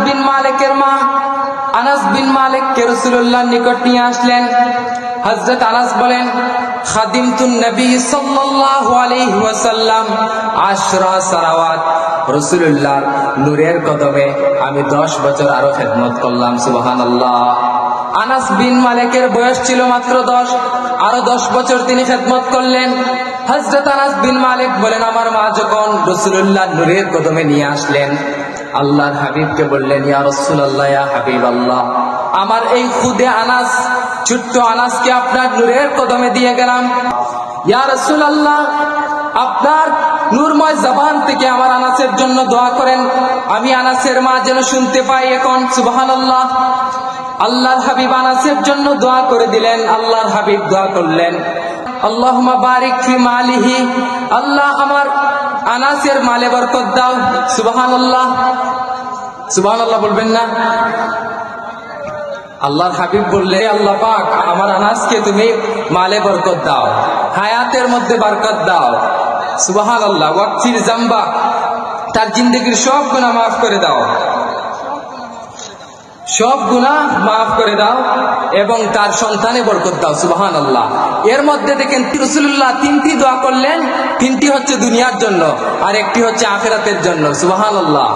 বিন মালিকের মা আনাস বিন মালিককে রাসূলুল্লাহর নিকট নিয়ে আসলেন। হযরত আনাস বলেন, খাদিমতুন নবী সাল্লাল্লাহু আলাইহি ওয়াসাল্লাম 10 সালাওয়াত, রাসূলুল্লাহর নূরের কদমে আমি 10 বছর আরো খেদমত করলাম। সুবহানাল্লাহ। আনাস বিন মালিকের বয়স ছিল মাত্র 10, আরো 10 বছর তিনি খেদমত করলেন। হযরত আনাস বিন মালিক বলেন, আমার মা যখন রাসূলুল্লাহর নূরের কদমে নিয়ে আসলেন, আল্লাহর হাবিবকে বললেন, ইয়া রাসূলুল্লাহ, ইয়া হাবিবাল্লাহ, আমার এই খুদে আনাস, ছোট্ট আনাসকে আপনার নূরের কদমে দিয়ে গেলাম। ইয়া রাসূলুল্লাহ, আপনার নূরময় জবান থেকে আমার আনাসের জন্য দোয়া করেন, আমি আনাসের মা যেন শুনতে পাই এখন। সুবহানাল্লাহ। আল্লাহর হাবিব আনাসের জন্য দোয়া করে দিলেন। আল্লাহর হাবিব দোয়া করলেন, আল্লাহুম্মা বারিক ফি মালিহি, আল্লাহ আমার আনাসের মালে বরকত দাও। সুবহানাল্লাহ। সুবহানাল্লাহ বলবেন না? আল্লাহর হাবিব বললে, আল্লাহ পাক আমার আনাসকে তুমি মালে বরকত দাও, হায়াতের মধ্যে বরকত দাও। সুবহানাল্লাহ। ওয়াকফির জামবা, তার জিন্দেগির সব গুনাহ মাফ করে দাও, সব গুনাহ মাফ করে দাও এবং তার সন্তানে বরকত দাও। সুবহানাল্লাহ। এর মধ্যে দেখেন রাসূলুল্লাহ 3টি দোয়া করলেন, 3টি হচ্ছে দুনিয়ার জন্য আর একটি হচ্ছে আখিরাতের জন্য। সুবহানাল্লাহ।